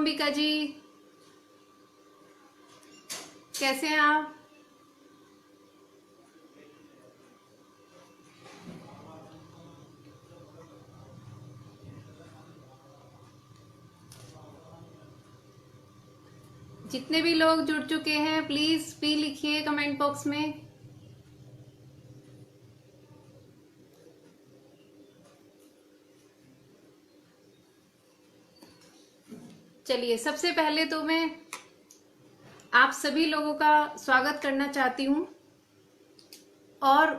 अंबिका जी, कैसे हैं आप? जितने भी लोग जुड़ चुके हैं प्लीज पी लिखिए कमेंट बॉक्स में। चलिए, सबसे पहले तो मैं आप सभी लोगों का स्वागत करना चाहती हूँ और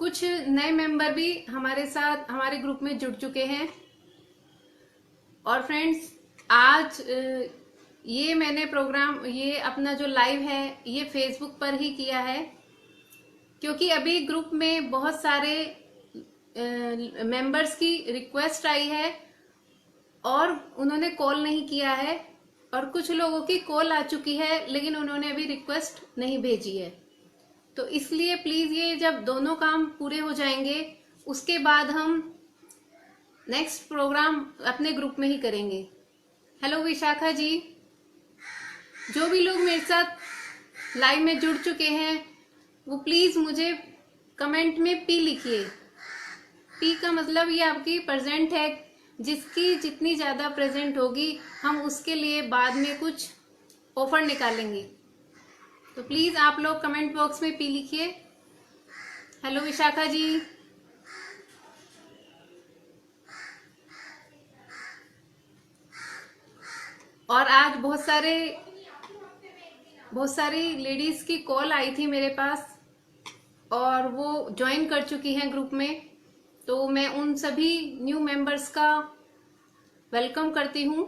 कुछ नए मेंबर भी हमारे साथ हमारे ग्रुप में जुड़ चुके हैं। और फ्रेंड्स, आज ये मैंने प्रोग्राम, ये अपना जो लाइव है ये फेसबुक पर ही किया है, क्योंकि अभी ग्रुप में बहुत सारे मेंबर्स की रिक्वेस्ट आई है और उन्होंने कॉल नहीं किया है, और कुछ लोगों की कॉल आ चुकी है लेकिन उन्होंने अभी रिक्वेस्ट नहीं भेजी है। तो इसलिए प्लीज ये जब दोनों काम पूरे हो जाएंगे उसके बाद हम नेक्स्ट प्रोग्राम अपने ग्रुप में ही करेंगे। हेलो विशाखा जी, जो भी लोग मेरे साथ लाइव में जुड़ चुके हैं वो प्लीज मुझे कमेंट में पी लिखिए। पी का मतलब ये आपकी प्रेजेंट है, जिसकी जितनी ज्यादा प्रेजेंट होगी हम उसके लिए बाद में कुछ ऑफर निकालेंगे। तो प्लीज आप लोग कमेंट बॉक्स में पी लिखिए। हेलो विशाखा जी, और आज बहुत सारी लेडीज की कॉल आई थी मेरे पास और वो ज्वाइन कर चुकी हैं ग्रुप में, तो मैं उन सभी न्यू मेंबर्स का वेलकम करती हूँ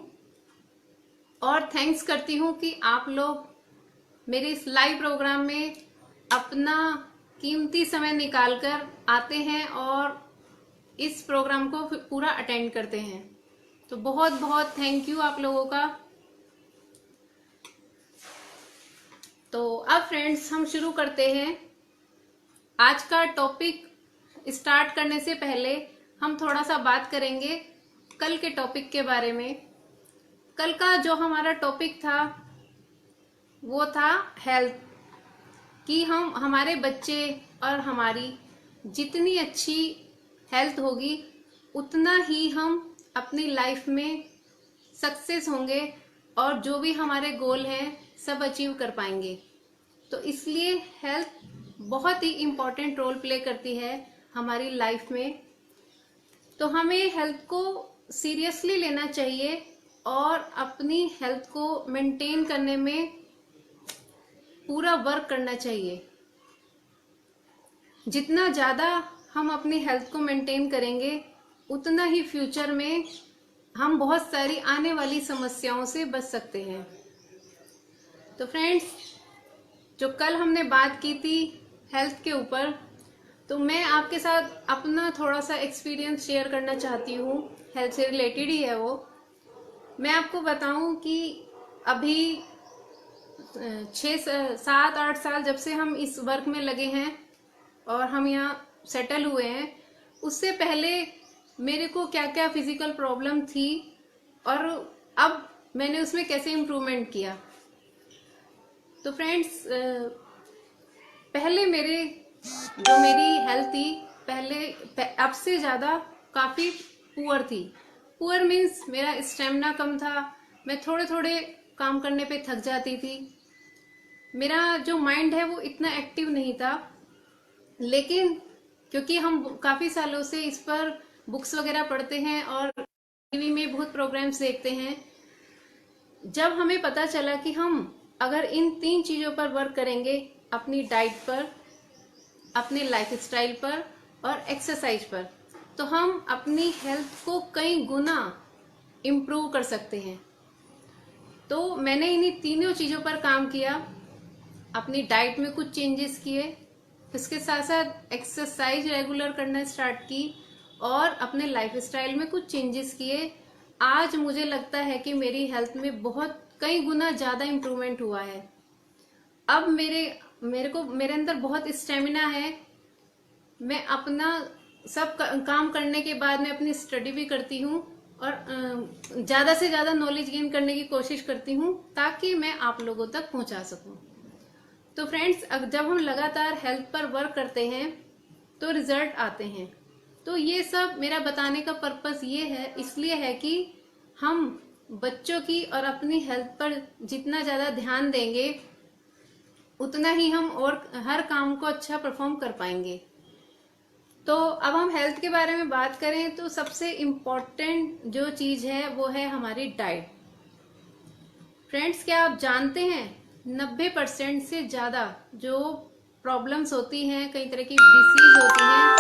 और थैंक्स करती हूँ कि आप लोग मेरे इस लाइव प्रोग्राम में अपना कीमती समय निकालकर आते हैं और इस प्रोग्राम को पूरा अटेंड करते हैं। तो बहुत बहुत थैंक यू आप लोगों का। तो अब फ्रेंड्स हम शुरू करते हैं। आज का टॉपिक स्टार्ट करने से पहले हम थोड़ा सा बात करेंगे कल के टॉपिक के बारे में। कल का जो हमारा टॉपिक था वो था हेल्थ, कि हम हमारे बच्चे और हमारी जितनी अच्छी हेल्थ होगी उतना ही हम अपनी लाइफ में सक्सेस होंगे और जो भी हमारे गोल हैं सब अचीव कर पाएंगे। तो इसलिए हेल्थ बहुत ही इम्पोर्टेंट रोल प्ले करती है हमारी लाइफ में। तो हमें हेल्थ को सीरियसली लेना चाहिए और अपनी हेल्थ को मेंटेन करने में पूरा वर्क करना चाहिए। जितना ज्यादा हम अपनी हेल्थ को मेंटेन करेंगे उतना ही फ्यूचर में हम बहुत सारी आने वाली समस्याओं से बच सकते हैं। तो फ्रेंड्स, जो कल हमने बात की थी हेल्थ के ऊपर, तो मैं आपके साथ अपना थोड़ा सा एक्सपीरियंस शेयर करना चाहती हूँ। हेल्थ से रिलेटेड ही है वो। मैं आपको बताऊं कि अभी 6-7-8 साल जब से हम इस वर्क में लगे हैं और हम यहाँ सेटल हुए हैं, उससे पहले मेरे को क्या क्या फिजिकल प्रॉब्लम थी और अब मैंने उसमें कैसे इम्प्रूवमेंट किया। तो फ्रेंड्स, पहले जो मेरी हेल्थ थी पहले अब से ज़्यादा काफ़ी पुअर थी। पुअर मीन्स मेरा स्टेमिना कम था, मैं थोड़े थोड़े काम करने पे थक जाती थी, मेरा जो माइंड है वो इतना एक्टिव नहीं था। लेकिन क्योंकि हम काफ़ी सालों से इस पर बुक्स वगैरह पढ़ते हैं और टीवी में बहुत प्रोग्राम्स देखते हैं, जब हमें पता चला कि हम अगर इन 3 चीज़ों पर वर्क करेंगे, अपनी डाइट पर, अपने लाइफस्टाइल पर और एक्सरसाइज पर, तो हम अपनी हेल्थ को कई गुना इम्प्रूव कर सकते हैं। तो मैंने इन्हीं तीनों चीज़ों पर काम किया। अपनी डाइट में कुछ चेंजेस किए, इसके साथ साथ एक्सरसाइज रेगुलर करना स्टार्ट की और अपने लाइफस्टाइल में कुछ चेंजेस किए। आज मुझे लगता है कि मेरी हेल्थ में बहुत कई गुना ज़्यादा इम्प्रूवमेंट हुआ है। अब मेरे अंदर बहुत स्टेमिना है। मैं अपना सब काम करने के बाद मैं अपनी स्टडी भी करती हूँ और ज़्यादा से ज़्यादा नॉलेज गेन करने की कोशिश करती हूँ ताकि मैं आप लोगों तक पहुँचा सकूँ। तो फ्रेंड्स, जब हम लगातार हेल्थ पर वर्क करते हैं तो रिजल्ट आते हैं। तो ये सब मेरा बताने का पर्पस ये है, इसलिए है कि हम बच्चों की और अपनी हेल्थ पर जितना ज़्यादा ध्यान देंगे उतना ही हम और हर काम को अच्छा परफॉर्म कर पाएंगे। तो अब हम हेल्थ के बारे में बात करें तो सबसे इम्पोर्टेंट जो चीज़ है वो है हमारी डाइट। फ्रेंड्स, क्या आप जानते हैं 90% से ज़्यादा जो प्रॉब्लम्स होती हैं, कई तरह की डिसीज होती हैं,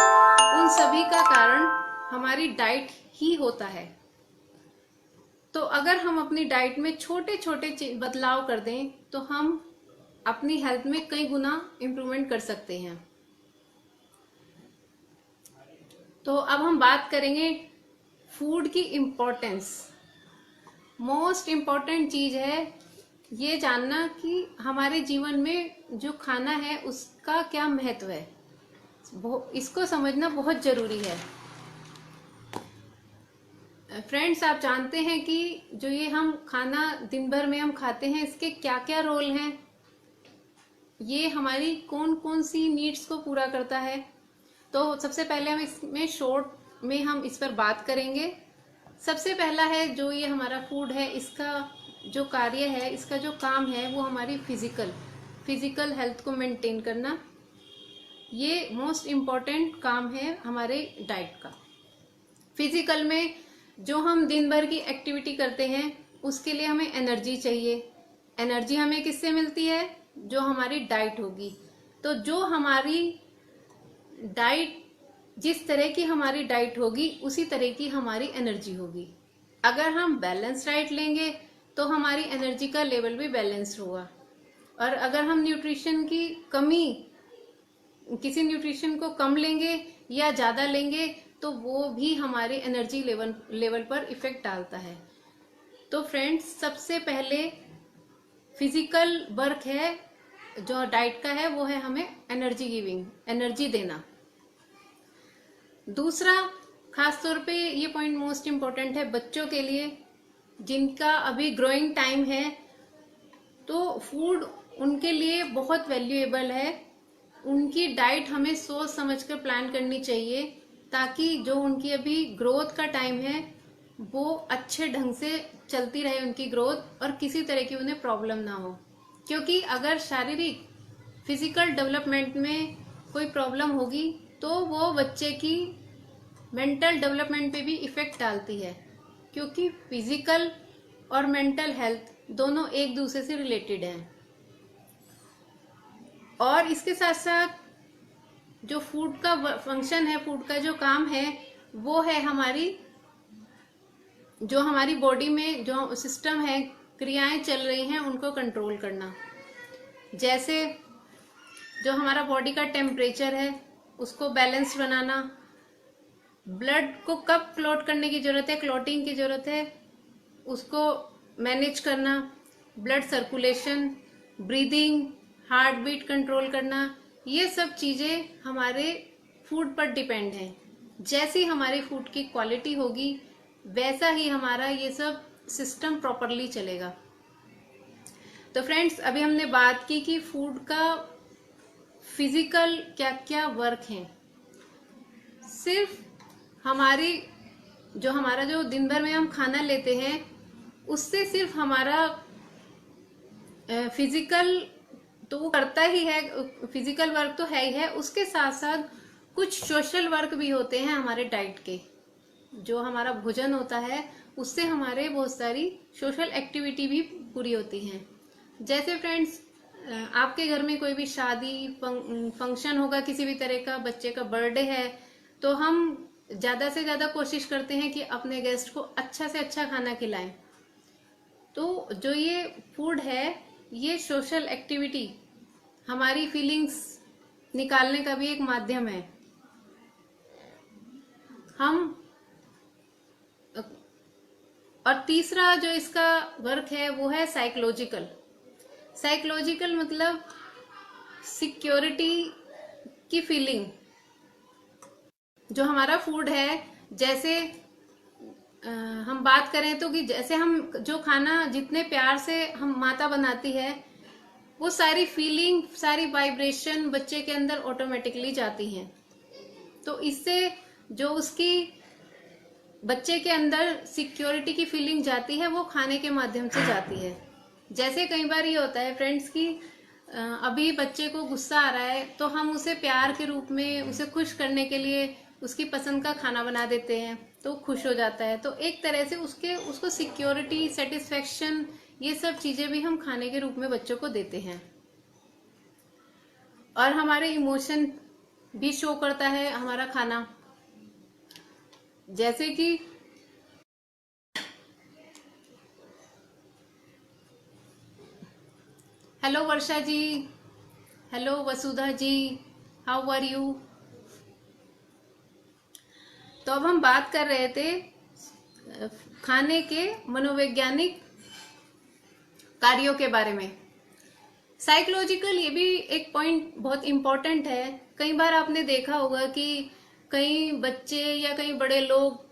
उन सभी का कारण हमारी डाइट ही होता है। तो अगर हम अपनी डाइट में छोटे छोटे बदलाव कर दें तो हम अपनी हेल्थ में कई गुना इम्प्रूवमेंट कर सकते हैं। तो अब हम बात करेंगे फूड की इम्पोर्टेंस। मोस्ट इम्पॉर्टेंट चीज़ है ये जानना कि हमारे जीवन में जो खाना है उसका क्या महत्व है, इसको समझना बहुत ज़रूरी है। फ्रेंड्स, आप जानते हैं कि जो ये हम खाना दिन भर में हम खाते हैं इसके क्या क्या रोल हैं, ये हमारी कौन कौन सी नीड्स को पूरा करता है। तो सबसे पहले हम इसमें शॉर्ट में हम इस पर बात करेंगे। सबसे पहला है जो ये हमारा फूड है, इसका जो कार्य है, इसका जो काम है वो हमारी फिजिकल हेल्थ को मेंटेन करना। ये मोस्ट इम्पॉर्टेंट काम है हमारे डाइट का। फिजिकल में जो हम दिन भर की एक्टिविटी करते हैं उसके लिए हमें एनर्जी चाहिए। एनर्जी हमें किससे मिलती है? जो हमारी डाइट होगी। तो जो हमारी डाइट, जिस तरह की हमारी डाइट होगी उसी तरह की हमारी एनर्जी होगी। अगर हम बैलेंस डाइट लेंगे तो हमारी एनर्जी का लेवल भी बैलेंस्ड होगा, और अगर हम न्यूट्रिशन की कमी, किसी न्यूट्रिशन को कम लेंगे या ज़्यादा लेंगे तो वो भी हमारे एनर्जी लेवल पर इफेक्ट डालता है। तो फ्रेंड्स, सबसे पहले फिजिकल वर्क है जो डाइट का है वो है हमें एनर्जी गिविंग, एनर्जी देना। दूसरा, खास तौर पे ये पॉइंट मोस्ट इम्पोर्टेंट है बच्चों के लिए जिनका अभी ग्रोइंग टाइम है, तो फूड उनके लिए बहुत वैल्यूएबल है। उनकी डाइट हमें सोच समझकर प्लान करनी चाहिए ताकि जो उनकी अभी ग्रोथ का टाइम है वो अच्छे ढंग से चलती रहे उनकी ग्रोथ, और किसी तरह की उन्हें प्रॉब्लम ना हो। क्योंकि अगर शारीरिक फिजिकल डेवलपमेंट में कोई प्रॉब्लम होगी तो वो बच्चे की मेंटल डेवलपमेंट पे भी इफेक्ट डालती है, क्योंकि फिजिकल और मेंटल हेल्थ दोनों एक दूसरे से रिलेटेड हैं। और इसके साथ साथ जो फूड का फंक्शन है, फूड का जो काम है वो है जो हमारी बॉडी में जो सिस्टम है, क्रियाएं चल रही हैं उनको कंट्रोल करना। जैसे जो हमारा बॉडी का टेम्परेचर है उसको बैलेंस बनाना, ब्लड को कब क्लॉट करने की जरूरत है, क्लॉटिंग की जरूरत है, उसको मैनेज करना, blood circulation, breathing, heart beat control करना, ये सब चीज़ें हमारे फूड पर डिपेंड हैं। जैसी हमारी फूड की क्वालिटी होगी वैसा ही हमारा ये सब सिस्टम प्रॉपरली चलेगा। तो फ्रेंड्स, अभी हमने बात की कि फूड का फिजिकल क्या क्या वर्क है। सिर्फ हमारा जो दिन भर में हम खाना लेते हैं उससे सिर्फ हमारा फिजिकल तो वो करता ही है, फिजिकल वर्क तो है ही है, उसके साथ साथ कुछ सोशल वर्क भी होते हैं हमारे डाइट के। जो हमारा भोजन होता है उससे हमारे बहुत सारी सोशल एक्टिविटी भी पूरी होती हैं। जैसे फ्रेंड्स, आपके घर में कोई भी शादी फंक्शन होगा, किसी भी तरह का, बच्चे का बर्थडे है, तो हम ज़्यादा से ज़्यादा कोशिश करते हैं कि अपने गेस्ट को अच्छा से अच्छा खाना खिलाएं। तो जो ये फूड है ये सोशल एक्टिविटी, हमारी फीलिंग्स निकालने का भी एक माध्यम है। और तीसरा जो इसका वर्क है वो है साइकोलॉजिकल मतलब सिक्योरिटी की फीलिंग। जो हमारा फूड है, जैसे हम बात करें तो कि जैसे हम जो खाना जितने प्यार से हम माता बनाती है, वो सारी फीलिंग, सारी वाइब्रेशन बच्चे के अंदर ऑटोमेटिकली जाती हैं। तो इससे जो उसकी बच्चे के अंदर सिक्योरिटी की फीलिंग जाती है, वो खाने के माध्यम से जाती है। जैसे कई बार ये होता है फ्रेंड्स कि अभी बच्चे को गुस्सा आ रहा है, तो हम उसे प्यार के रूप में उसे खुश करने के लिए उसकी पसंद का खाना बना देते हैं, तो खुश हो जाता है। तो एक तरह से उसको सिक्योरिटी, सेटिस्फेक्शन, ये सब चीजें भी हम खाने के रूप में बच्चों को देते हैं। और हमारे इमोशन भी शो करता है हमारा खाना। जैसे कि hello Varsha ji, hello Vasudha ji, how are you. तो अब हम बात कर रहे थे खाने के मनोवैज्ञानिक कार्यों के बारे में। साइकोलॉजिकल, ये भी एक पॉइंट बहुत इंपॉर्टेंट है। कई बार आपने देखा होगा कि कई बच्चे या कई बड़े लोग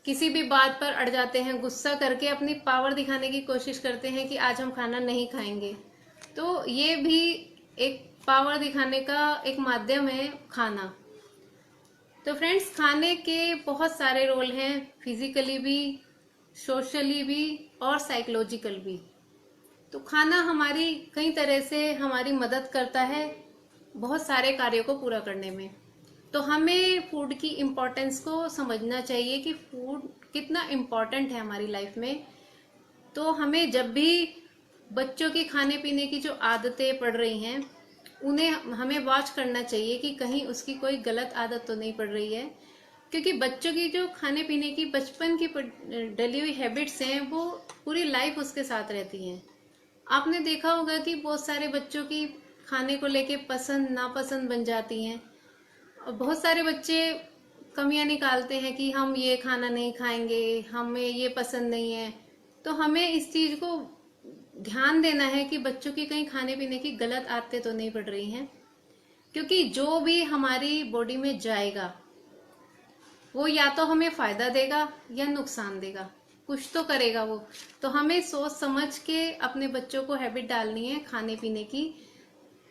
किसी भी बात पर अड़ जाते हैं, गुस्सा करके अपनी पावर दिखाने की कोशिश करते हैं कि आज हम खाना नहीं खाएंगे। तो ये भी एक पावर दिखाने का एक माध्यम है खाना। तो फ्रेंड्स, खाने के बहुत सारे रोल हैं, फिजिकली भी, सोशली भी और साइकोलॉजिकल भी। तो खाना हमारी कई तरह से हमारी मदद करता है बहुत सारे कार्यों को पूरा करने में। तो हमें फूड की इम्पोर्टेंस को समझना चाहिए कि फूड कितना इम्पोर्टेंट है हमारी लाइफ में। तो हमें जब भी बच्चों की खाने पीने की जो आदतें पड़ रही हैं, उन्हें हमें वॉच करना चाहिए कि कहीं उसकी कोई गलत आदत तो नहीं पड़ रही है। क्योंकि बच्चों की जो खाने पीने की बचपन की डली हुई हैबिट्स हैं, वो पूरी लाइफ उसके साथ रहती हैं। आपने देखा होगा कि बहुत सारे बच्चों की खाने को लेके पसंद नापसंद बन जाती हैं। और बहुत सारे बच्चे कमियां निकालते हैं कि हम ये खाना नहीं खाएंगे, हमें ये पसंद नहीं है। तो हमें इस चीज को ध्यान देना है कि बच्चों की कहीं खाने पीने की गलत आदतें तो नहीं पड़ रही हैं। क्योंकि जो भी हमारी बॉडी में जाएगा, वो या तो हमें फायदा देगा या नुकसान देगा, कुछ तो करेगा वो। तो हमें सोच समझ के अपने बच्चों को हैबिट डालनी है खाने पीने की,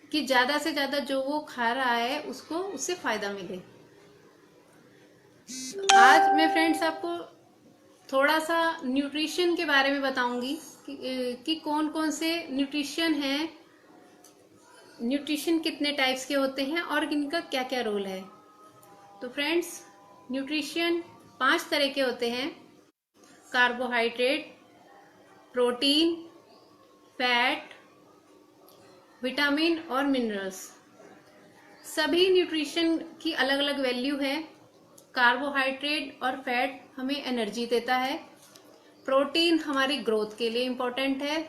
कि ज्यादा से ज्यादा जो वो खा रहा है उसको उससे फायदा मिले। आज मैं फ्रेंड्स आपको थोड़ा सा न्यूट्रिशन के बारे में बताऊंगी कि कौन कौन से न्यूट्रिशन हैं, न्यूट्रिशन कितने टाइप्स के होते हैं और इनका क्या क्या रोल है। तो फ्रेंड्स, न्यूट्रिशन 5 तरह के होते हैं: कार्बोहाइड्रेट, प्रोटीन, फैट, विटामिन और मिनरल्स। सभी न्यूट्रिशन की अलग अलग वैल्यू है। कार्बोहाइड्रेट और फैट हमें एनर्जी देता है, प्रोटीन हमारी ग्रोथ के लिए इम्पोर्टेंट है,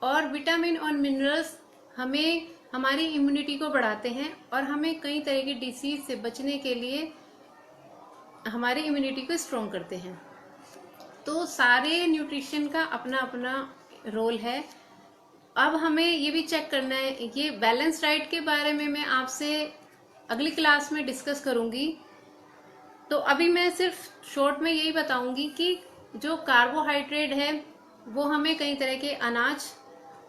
और विटामिन और मिनरल्स हमें हमारी इम्यूनिटी को बढ़ाते हैं और हमें कई तरह की डिसीज से बचने के लिए हमारी इम्यूनिटी को स्ट्रॉन्ग करते हैं। तो सारे न्यूट्रिशन का अपना अपना रोल है। अब हमें ये भी चेक करना है, ये बैलेंस डाइट के बारे में मैं आपसे अगली क्लास में डिस्कस करूंगी। तो अभी मैं सिर्फ शॉर्ट में यही बताऊंगी कि जो कार्बोहाइड्रेट है वो हमें कई तरह के अनाज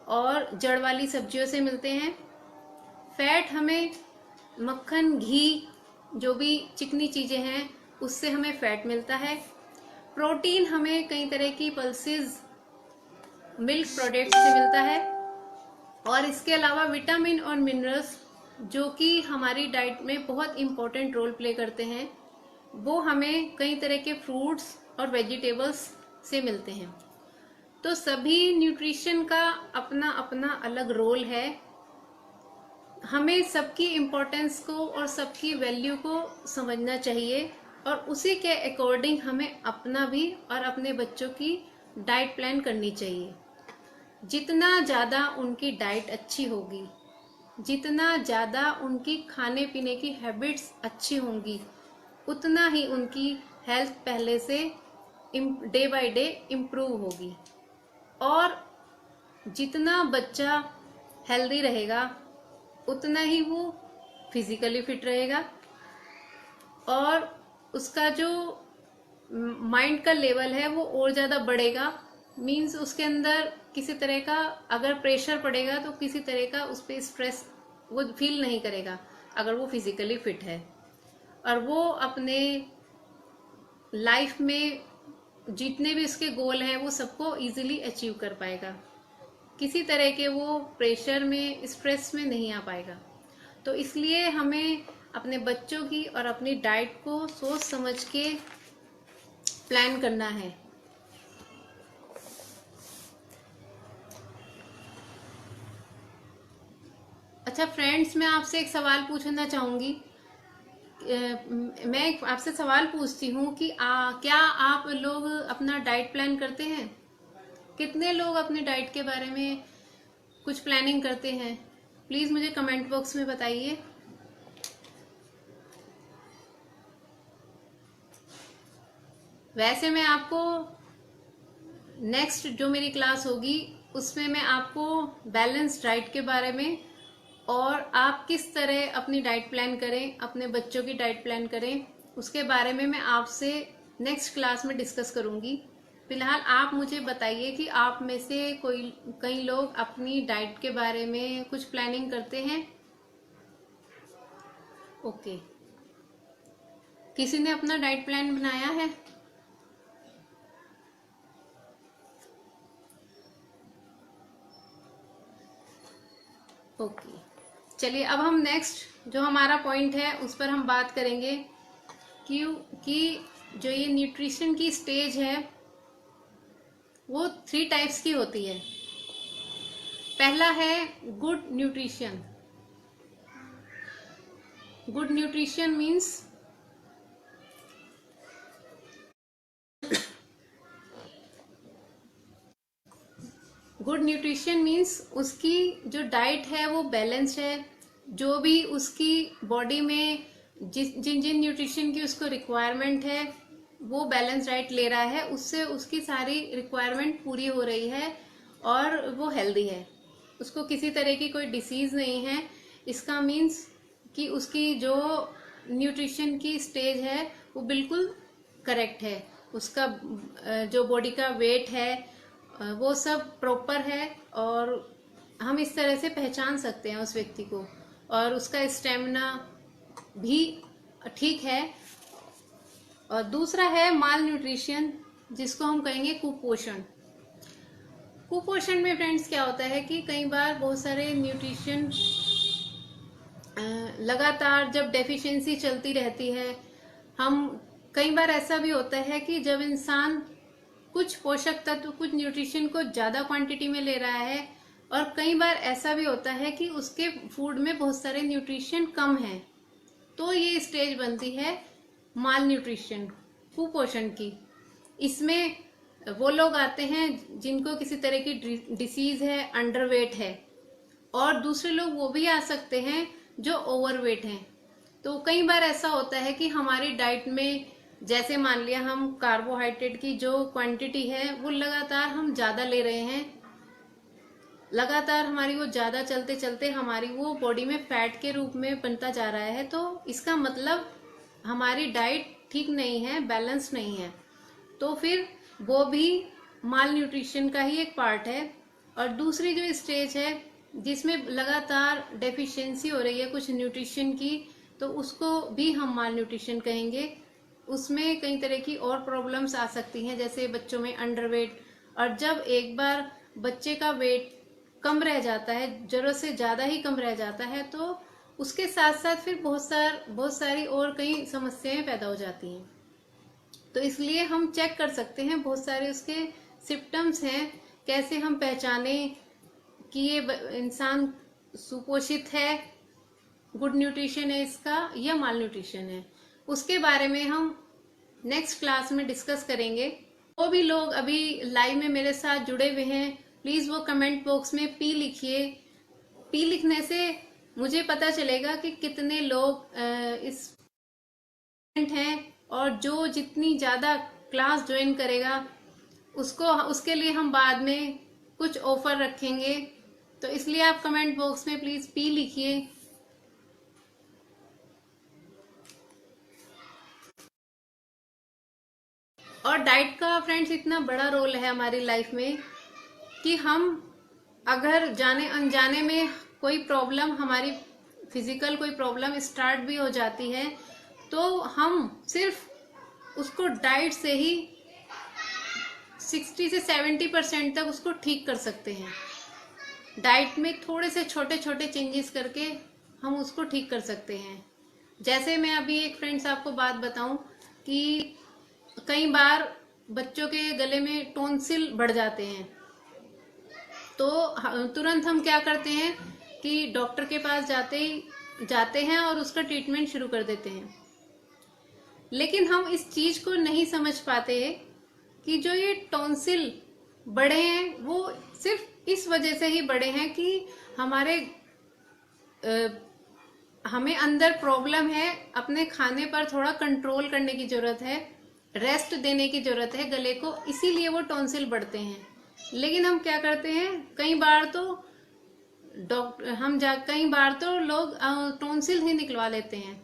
और जड़ वाली सब्जियों से मिलते हैं। फैट हमें मक्खन, घी, जो भी चिकनी चीजें हैं उससे हमें फैट मिलता है। प्रोटीन हमें कई तरह की पल्सेस, मिल्क प्रोडक्ट्स से मिलता है। और इसके अलावा विटामिन और मिनरल्स, जो कि हमारी डाइट में बहुत इंपॉर्टेंट रोल प्ले करते हैं, वो हमें कई तरह के फ्रूट्स और वेजिटेबल्स से मिलते हैं। तो सभी न्यूट्रिशन का अपना अपना अलग रोल है। हमें सबकी इम्पोर्टेंस को और सबकी वैल्यू को समझना चाहिए और उसी के अकॉर्डिंग हमें अपना भी और अपने बच्चों की डाइट प्लान करनी चाहिए। जितना ज़्यादा उनकी डाइट अच्छी होगी, जितना ज़्यादा उनकी खाने पीने की हैबिट्स अच्छी होंगी, उतना ही उनकी हेल्थ पहले से डे बाय डे इम्प्रूव होगी। और जितना बच्चा हेल्दी रहेगा, उतना ही वो फिजिकली फिट रहेगा और उसका जो माइंड का लेवल है वो और ज़्यादा बढ़ेगा। मीन्स उसके अंदर किसी तरह का अगर प्रेशर पड़ेगा तो किसी तरह का उस पर स्ट्रेस वो फील नहीं करेगा, अगर वो फिजिकली फिट है। और वो अपने लाइफ में जितने भी उसके गोल हैं वो सबको इजीली अचीव कर पाएगा, किसी तरह के वो प्रेशर में स्ट्रेस में नहीं आ पाएगा। तो इसलिए हमें अपने बच्चों की और अपनी डाइट को सोच समझ के प्लान करना है। अच्छा फ्रेंड्स, मैं आपसे एक सवाल पूछना चाहूंगी। मैं आपसे सवाल पूछती हूँ कि क्या आप लोग अपना डाइट प्लान करते हैं? कितने लोग अपने डाइट के बारे में कुछ प्लानिंग करते हैं? प्लीज मुझे कमेंट बॉक्स में बताइए। वैसे मैं आपको नेक्स्ट जो मेरी क्लास होगी उसमें मैं आपको बैलेंस डाइट के बारे में और आप किस तरह अपनी डाइट प्लान करें, अपने बच्चों की डाइट प्लान करें, उसके बारे में मैं आपसे नेक्स्ट क्लास में डिस्कस करूंगी। फिलहाल आप मुझे बताइए कि आप में से कई लोग अपनी डाइट के बारे में कुछ प्लानिंग करते हैं? ओके, किसी ने अपना डाइट प्लान बनाया है? ओके, चलिए अब हम नेक्स्ट जो हमारा पॉइंट है उस पर हम बात करेंगे कि जो ये न्यूट्रिशन की स्टेज है वो 3 टाइप्स की होती है। पहला है good nutrition. Good nutrition means उसकी जो डाइट है वो बैलेंस्ड है, जो भी उसकी बॉडी में जिन जिन न्यूट्रिशन की उसको रिक्वायरमेंट है वो बैलेंस डाइट ले रहा है, उससे उसकी सारी रिक्वायरमेंट पूरी हो रही है और वो हेल्दी है, उसको किसी तरह की कोई डिसीज नहीं है। इसका मीन्स कि उसकी जो न्यूट्रिशन की स्टेज है वो बिल्कुल करेक्ट है, उसका जो बॉडी का वेट है वो सब प्रॉपर है और हम इस तरह से पहचान सकते हैं उस व्यक्ति को, और उसका स्टेमिना भी ठीक है। और दूसरा है माल न्यूट्रिशन, जिसको हम कहेंगे कुपोषण। कुपोषण में फ्रेंड्स क्या होता है कि कई बार बहुत सारे न्यूट्रिशन लगातार जब डेफिशिएंसी चलती रहती है, हम कई बार ऐसा भी होता है कि जब इंसान कुछ पोषक तत्व कुछ न्यूट्रिशन को ज्यादा क्वांटिटी में ले रहा है, और कई बार ऐसा भी होता है कि उसके फूड में बहुत सारे न्यूट्रिशन कम है, तो ये स्टेज बनती है माल न्यूट्रिशन, कुपोषण की। इसमें वो लोग आते हैं जिनको किसी तरह की डिसीज है, अंडरवेट है, और दूसरे लोग वो भी आ सकते हैं जो ओवरवेट हैं। तो कई बार ऐसा होता है कि हमारी डाइट में जैसे मान लिया हम कार्बोहाइड्रेट की जो क्वांटिटी है वो लगातार हम ज्यादा ले रहे हैं, लगातार हमारी वो ज्यादा चलते चलते हमारी वो बॉडी में फैट के रूप में बनता जा रहा है, तो इसका मतलब हमारी डाइट ठीक नहीं है, बैलेंस नहीं है। तो फिर वो भी माल न्यूट्रिशन का ही एक पार्ट है। और दूसरी जो स्टेज है जिसमें लगातार डेफिशिएंसी हो रही है कुछ न्यूट्रिशन की, तो उसको भी हम माल न्यूट्रिशन कहेंगे। उसमें कई तरह की और प्रॉब्लम्स आ सकती हैं, जैसे बच्चों में अंडरवेट, और जब एक बार बच्चे का वेट कम रह जाता है, जरूरत से ज्यादा ही कम रह जाता है, तो उसके साथ साथ फिर बहुत सारी और कई समस्याएं पैदा हो जाती हैं। तो इसलिए हम चेक कर सकते हैं, बहुत सारे उसके सिम्टम्स हैं, कैसे हम पहचाने कि ये इंसान सुपोषित है, गुड न्यूट्रिशन है इसका, या माल न्यूट्रिशन है। उसके बारे में हम नेक्स्ट क्लास में डिस्कस करेंगे। वो भी लोग अभी लाइव में मेरे साथ जुड़े हुए हैं, प्लीज वो कमेंट बॉक्स में पी लिखिए। पी लिखने से मुझे पता चलेगा कि कितने लोग इस हैं, और जो जितनी ज्यादा क्लास ज्वाइन करेगा उसके लिए हम बाद में कुछ ऑफर रखेंगे। तो इसलिए आप कमेंट बॉक्स में प्लीज पी लिखिए। और डाइट का फ्रेंड्स इतना बड़ा रोल है हमारी लाइफ में कि हम अगर जाने अनजाने में कोई प्रॉब्लम, हमारी फिजिकल कोई प्रॉब्लम स्टार्ट भी हो जाती है, तो हम सिर्फ उसको डाइट से ही 60 से 70% तक उसको ठीक कर सकते हैं। डाइट में थोड़े से छोटे छोटे चेंजेस करके हम उसको ठीक कर सकते हैं। जैसे मैं अभी एक फ्रेंड्स आपको बात बताऊं कि कई बार बच्चों के गले में टॉन्सिल बढ़ जाते हैं, तो तुरंत हम क्या करते हैं कि डॉक्टर के पास जाते हैं और उसका ट्रीटमेंट शुरू कर देते हैं। लेकिन हम इस चीज को नहीं समझ पाते कि जो ये टॉन्सिल बढ़े हैं वो सिर्फ इस वजह से ही बढ़े हैं कि हमें अंदर प्रॉब्लम है, अपने खाने पर थोड़ा कंट्रोल करने की जरूरत है, रेस्ट देने की जरूरत है गले को, इसीलिए वो टॉन्सिल बढ़ते हैं। लेकिन हम क्या करते हैं, कई बार तो लोग टॉन्सिल ही निकलवा लेते हैं।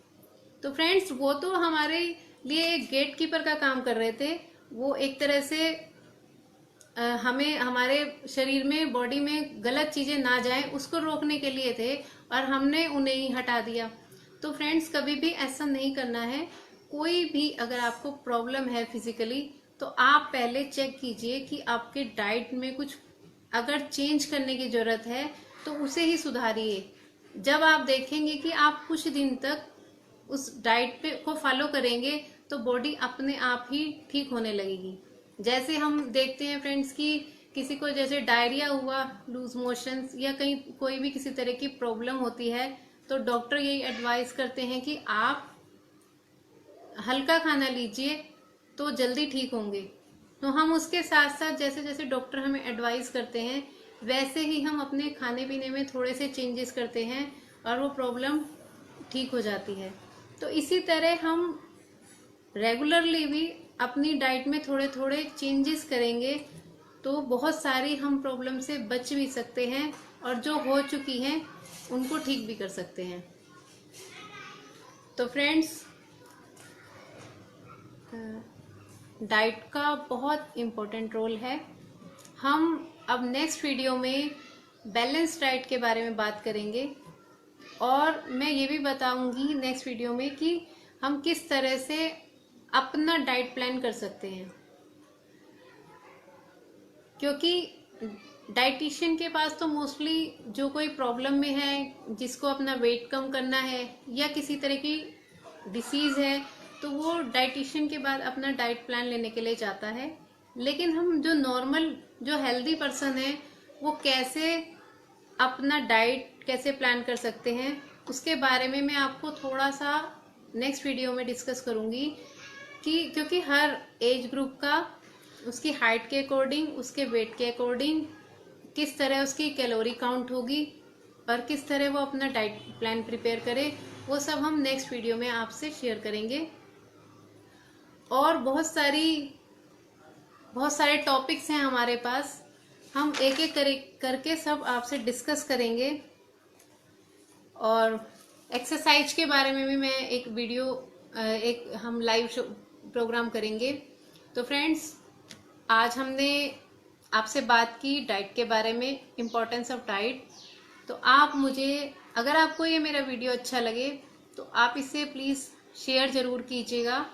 तो फ्रेंड्स वो तो हमारे लिए एक गेट कीपर का काम कर रहे थे। वो एक तरह से हमें हमारे शरीर में, बॉडी में गलत चीजें ना जाएं उसको रोकने के लिए थे, और हमने उन्हें ही हटा दिया। तो फ्रेंड्स कभी भी ऐसा नहीं करना है। कोई भी अगर आपको प्रॉब्लम है फिजिकली, तो आप पहले चेक कीजिए कि आपके डाइट में कुछ अगर चेंज करने की जरूरत है तो उसे ही सुधारिए। जब आप देखेंगे कि आप कुछ दिन तक उस डाइट को फॉलो करेंगे तो बॉडी अपने आप ही ठीक होने लगेगी। जैसे हम देखते हैं फ्रेंड्स कि किसी को जैसे डायरिया हुआ, लूज मोशंस, या कहीं कोई भी किसी तरह की प्रॉब्लम होती है, तो डॉक्टर यही एडवाइस करते हैं कि आप हल्का खाना लीजिए तो जल्दी ठीक होंगे। तो हम उसके साथ साथ जैसे जैसे डॉक्टर हमें एडवाइस करते हैं वैसे ही हम अपने खाने पीने में थोड़े से चेंजेस करते हैं और वो प्रॉब्लम ठीक हो जाती है। तो इसी तरह हम रेगुलरली भी अपनी डाइट में थोड़े थोड़े चेंजेस करेंगे तो बहुत सारी हम प्रॉब्लम से बच भी सकते हैं, और जो हो चुकी हैं उनको ठीक भी कर सकते हैं। तो फ्रेंड्स डाइट का बहुत इम्पोर्टेंट रोल है। हम अब नेक्स्ट वीडियो में बैलेंस डाइट के बारे में बात करेंगे, और मैं ये भी बताऊंगी नेक्स्ट वीडियो में कि हम किस तरह से अपना डाइट प्लान कर सकते हैं। क्योंकि डाइटिशियन के पास तो मोस्टली जो कोई प्रॉब्लम में है, जिसको अपना वेट कम करना है या किसी तरह की डिसीज है, तो वो डाइटिशियन के बाद अपना डाइट प्लान लेने के लिए जाता है। लेकिन हम जो नॉर्मल, जो हेल्दी पर्सन है, वो कैसे अपना डाइट कैसे प्लान कर सकते हैं, उसके बारे में मैं आपको थोड़ा सा नेक्स्ट वीडियो में डिस्कस करूंगी। क्योंकि हर एज ग्रुप का उसकी हाइट के अकॉर्डिंग, उसके वेट के अकॉर्डिंग किस तरह उसकी कैलोरी काउंट होगी और किस तरह वो अपना डाइट प्लान प्रिपेयर करे, वो सब हम नेक्स्ट वीडियो में आपसे शेयर करेंगे। और बहुत सारे टॉपिक्स हैं हमारे पास, हम एक एक करके सब आपसे डिस्कस करेंगे। और एक्सरसाइज के बारे में भी मैं एक वीडियो, एक हम लाइव प्रोग्राम करेंगे। तो फ्रेंड्स आज हमने आपसे बात की डाइट के बारे में, इम्पोर्टेंस ऑफ डाइट। तो आप मुझे, अगर आपको ये मेरा वीडियो अच्छा लगे तो आप इसे प्लीज़ शेयर ज़रूर कीजिएगा,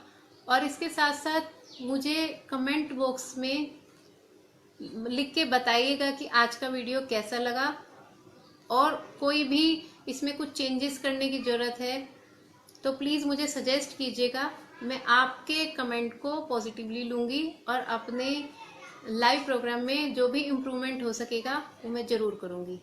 और इसके साथ साथ मुझे कमेंट बॉक्स में लिख के बताइएगा कि आज का वीडियो कैसा लगा, और कोई भी इसमें कुछ चेंजेस करने की ज़रूरत है तो प्लीज़ मुझे सजेस्ट कीजिएगा। मैं आपके कमेंट को पॉजिटिवली लूँगी और अपने लाइव प्रोग्राम में जो भी इम्प्रूवमेंट हो सकेगा वो मैं ज़रूर करूँगी।